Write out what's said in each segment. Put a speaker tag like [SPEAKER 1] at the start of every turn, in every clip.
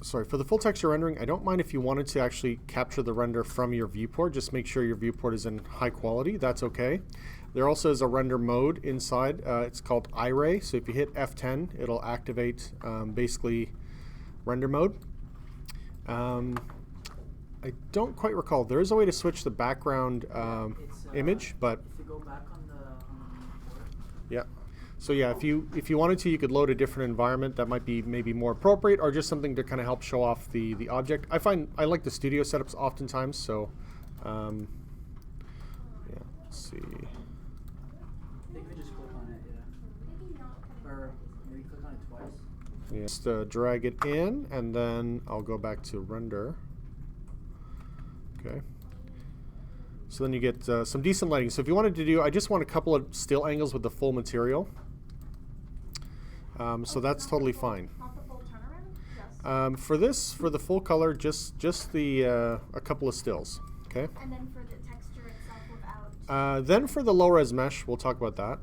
[SPEAKER 1] Sorry, for the full texture rendering, I don't mind if you wanted to actually capture the render from your viewport. Just make sure your viewport is in high quality. That's okay. There also is a render mode inside. It's called iRay. So if you hit F10, it'll activate basically render mode. I don't quite recall. There is a way to switch the background image, but
[SPEAKER 2] if you go back on the port.
[SPEAKER 1] Yeah. So yeah, if you wanted to, you could load a different environment that might be maybe more appropriate, or just something to kind of help show off the object. I find I like the studio setups oftentimes. So yeah, let's see.
[SPEAKER 2] I think we just click on it, yeah. Or maybe click on it twice.
[SPEAKER 1] Yeah, just drag it in, and then I'll go back to render. Okay. So then you get some decent lighting. So if you wanted to do, I just want a couple of still angles with the full material. So that's totally fine.
[SPEAKER 3] Not the full turnaround? Yes.
[SPEAKER 1] For this, for the full color, just the a couple of stills. Okay.
[SPEAKER 3] And then for the texture itself without.
[SPEAKER 1] Then for the low res mesh, we'll talk about that.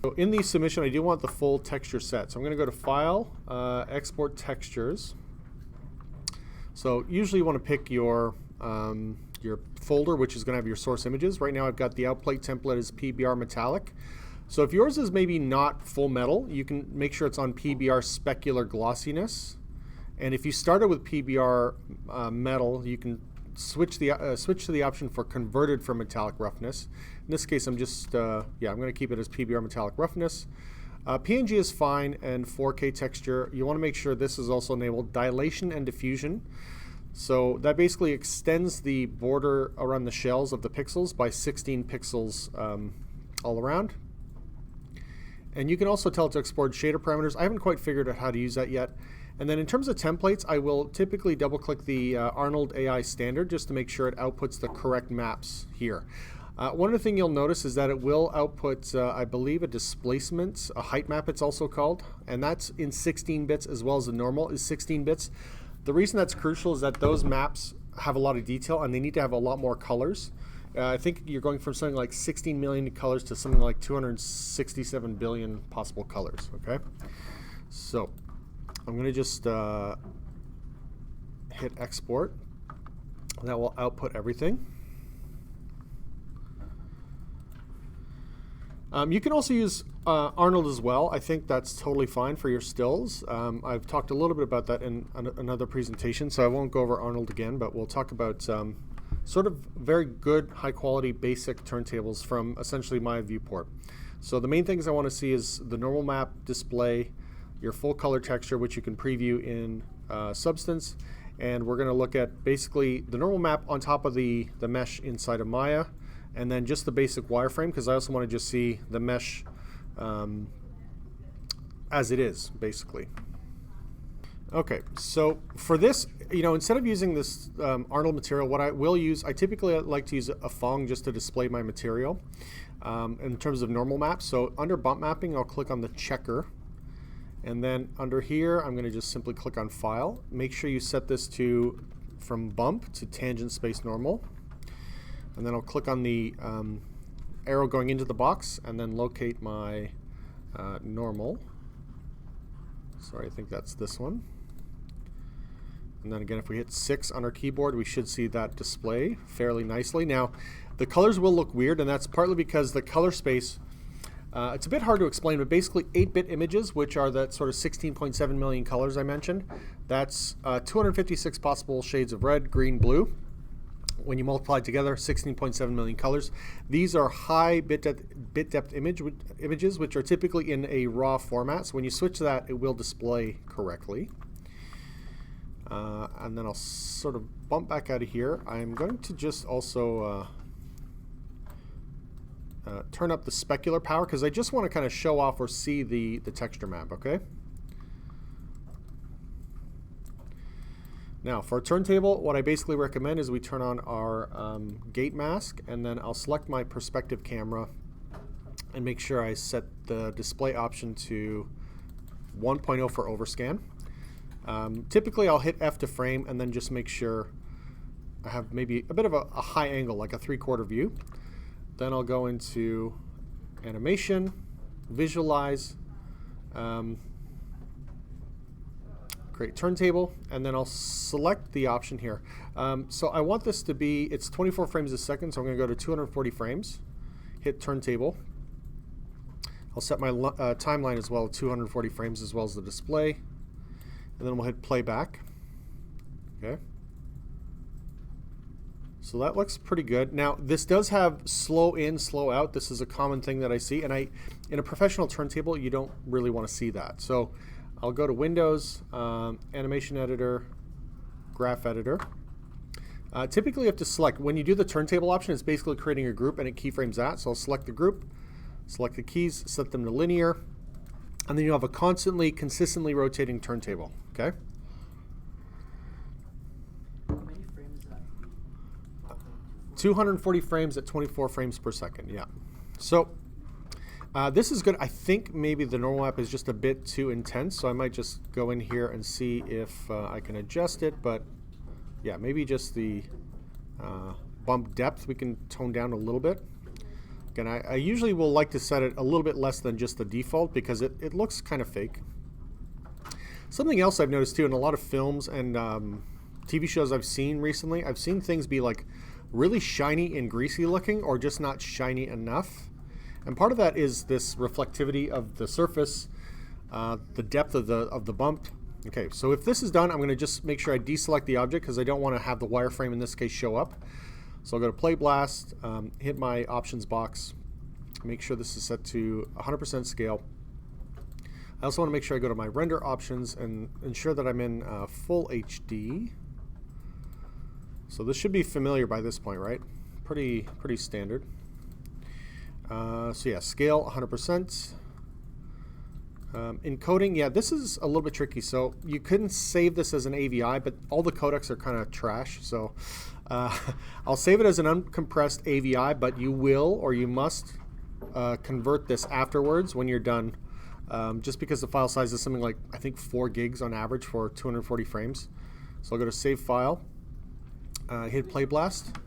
[SPEAKER 1] So in the submission, I do want the full texture set. So I'm going to go to File, Export Textures. So usually you want to pick your folder, which is going to have your source images. Right now I've got the outplate template as PBR metallic. So if yours is maybe not full metal, you can make sure it's on PBR specular glossiness. And if you started with PBR metal, you can switch to the option for converted for metallic roughness. In this case, I'm just I'm going to keep it as PBR metallic roughness. PNG is fine, and 4K texture. You want to make sure this is also enabled dilation and diffusion. So that basically extends the border around the shells of the pixels by 16 pixels all around. And you can also tell it to export shader parameters. I haven't quite figured out how to use that yet. And then in terms of templates, I will typically double click the Arnold AI standard just to make sure it outputs the correct maps here. One other thing you'll notice is that it will output, I believe, a displacement, a height map it's also called, and that's in 16 bits as well as the normal is 16 bits. The reason that's crucial is that those maps have a lot of detail and they need to have a lot more colors. I think you're going from something like 16 million colors to something like 267 billion possible colors, okay? So I'm going to just hit export. That will output everything. You can also use Arnold as well. I think that's totally fine for your stills. I've talked a little bit about that in another presentation, so I won't go over Arnold again, but we'll talk about sort of very good, high quality, basic turntables from essentially my viewport. So the main things I want to see is the normal map display, your full color texture, which you can preview in Substance, and we're going to look at basically the normal map on top of the mesh inside of Maya, and then just the basic wireframe, because I also want to just see the mesh as it is, basically. Okay, so for this, instead of using this Arnold material, what I will use, I typically like to use a Phong just to display my material in terms of normal maps. So under bump mapping, I'll click on the checker. And then under here, I'm going to just simply click on File. Make sure you set this to from bump to tangent space normal. And then I'll click on the arrow going into the box and then locate my normal. Sorry, I think that's this one. And then again, if we hit 6 on our keyboard, we should see that display fairly nicely. Now, the colors will look weird, and that's partly because the color space, it's a bit hard to explain, but basically 8-bit images, which are that sort of 16.7 million colors I mentioned, that's 256 possible shades of red, green, blue. When you multiply together, 16.7 million colors. These are high bit depth images, which are typically in a raw format. So when you switch to that, it will display correctly. And then I'll sort of bump back out of here. I'm going to just also turn up the specular power, because I just want to kind of show off or see the texture map, okay? Now, for a turntable, what I basically recommend is we turn on our gate mask, and then I'll select my perspective camera and make sure I set the display option to 1.0 for overscan. Typically, I'll hit F to frame and then just make sure I have maybe a bit of a high angle, like a 3/4 view. Then I'll go into animation, visualize, create turntable, and then I'll select the option here. So I want this to be, it's 24 frames a second, so I'm going to go to 240 frames, hit turntable. I'll set my timeline as well, 240 frames as well as the display, and then we'll hit playback. Okay. So that looks pretty good. Now this does have slow in, slow out. This is a common thing that I see, and in a professional turntable you don't really want to see that. So I'll go to Windows, Animation Editor, Graph Editor. Typically you have to select, when you do the turntable option, it's basically creating a group and it keyframes that. So I'll select the group, select the keys, set them to linear, and then you have a consistently rotating turntable. Okay. 240 frames at 24 frames per second, yeah. So this is good. I think maybe the normal app is just a bit too intense, so I might just go in here and see if I can adjust it, but yeah, maybe just the bump depth we can tone down a little bit. Again, I usually will like to set it a little bit less than just the default because it looks kind of fake. Something else I've noticed too in a lot of films and TV shows I've seen recently, I've seen things be like really shiny and greasy looking or just not shiny enough. And part of that is this reflectivity of the surface, the depth of the bump. Okay, so if this is done, I'm going to just make sure I deselect the object because I don't want to have the wireframe in this case show up. So I'll go to Play Blast, hit my options box, make sure this is set to 100% scale. I also want to make sure I go to my render options and ensure that I'm in full HD. So this should be familiar by this point, right? Pretty standard. So yeah, scale 100%. Encoding, yeah, this is a little bit tricky. So you couldn't save this as an AVI, but all the codecs are kind of trash. So I'll save it as an uncompressed AVI, but you will or you must convert this afterwards when you're done. Just because the file size is something like, I think 4 gigs on average for 240 frames. So I'll go to Save File. Hit Play Blast.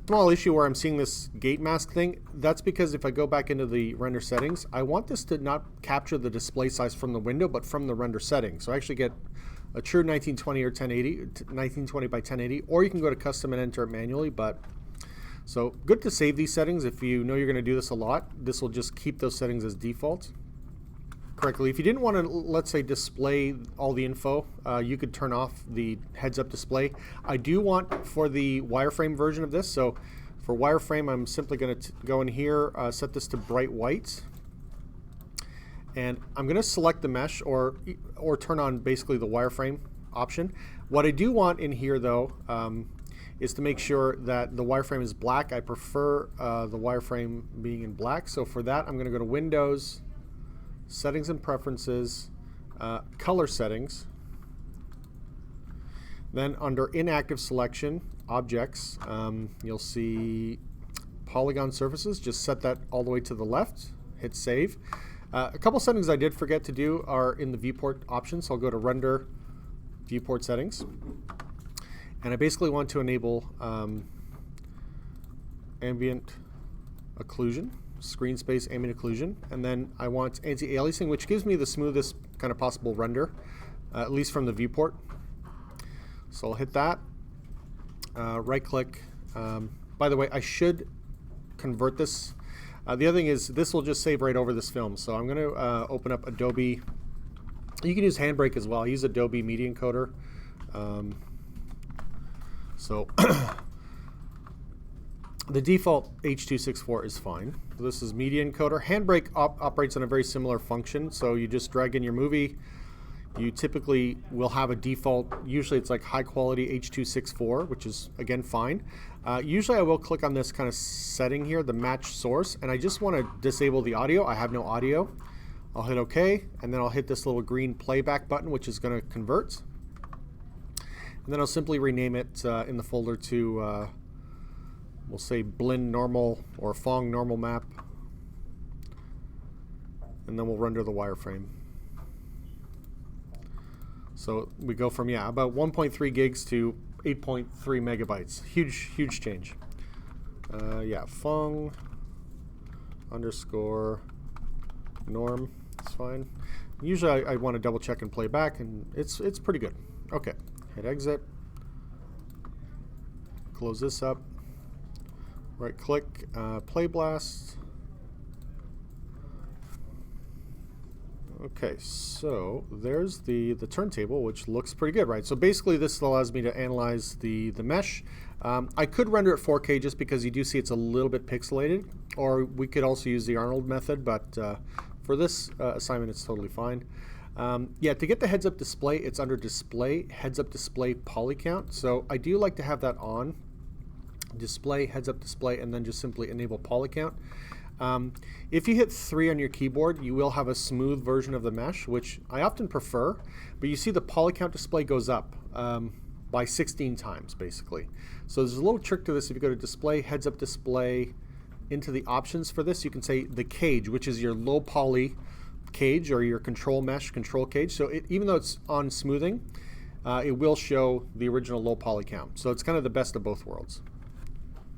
[SPEAKER 1] Small issue where I'm seeing this gate mask thing. That's because if I go back into the render settings, I want this to not capture the display size from the window, but from the render settings. So I actually get a true 1920 or 1080, 1920 by 1080, or you can go to custom and enter it manually. But so good to save these settings. If you know you're going to do this a lot, this will just keep those settings as default. Correctly. If you didn't want to, let's say, display all the info, you could turn off the heads-up display. I do want for the wireframe version of this, so for wireframe, I'm simply going to go in here, set this to bright white, and I'm going to select the mesh or turn on basically the wireframe option. What I do want in here, though, is to make sure that the wireframe is black. I prefer the wireframe being in black, so for that, I'm going to go to Windows, Settings and Preferences, Color Settings. Then under Inactive Selection, Objects, you'll see Polygon Surfaces. Just set that all the way to the left. Hit Save. A couple settings I did forget to do are in the viewport options. So I'll go to Render, Viewport Settings. And I basically want to enable Ambient Occlusion. Screen space ambient occlusion, and then I want anti-aliasing, which gives me the smoothest kind of possible render, at least from the viewport. So I'll hit that, right click. By the way, I should convert this. The other thing is this will just save right over this film. So I'm going to open up Adobe. You can use Handbrake as well. I use Adobe Media Encoder. The default H.264 is fine. So this is Media Encoder. Handbrake operates on a very similar function. So you just drag in your movie. You typically will have a default, usually it's like high quality H.264, which is again fine. Usually I will click on this kind of setting here, the match source, and I just want to disable the audio. I have no audio. I'll hit OK, and then I'll hit this little green playback button, which is going to convert. And then I'll simply rename it in the folder to we'll say blend normal or Phong normal map, and then we'll render the wireframe. So we go from about 1.3 gigs to 8.3 megabytes. Huge change. Phong underscore norm. That's fine. Usually I want to double check and play back, and it's pretty good. Okay, hit exit. Close this up. Right click, play blast. Okay, so there's the turntable, which looks pretty good, right? So basically this allows me to analyze the mesh. I could render it 4K just because you do see it's a little bit pixelated, or we could also use the Arnold method, but for this assignment it's totally fine. Yeah, to get the heads-up display, it's under Display, Heads-Up Display Poly Count. So I do like to have that on. Display, Heads-Up Display, and then just simply enable Poly Count. If you hit 3 on your keyboard, you will have a smooth version of the mesh, which I often prefer, but you see the poly count display goes up by 16 times, basically. So there's a little trick to this. If you go to Display, Heads Up Display, into the options for this, you can say the cage, which is your low poly cage or your control mesh, control cage. So even though it's on smoothing, it will show the original low poly count. So it's kind of the best of both worlds.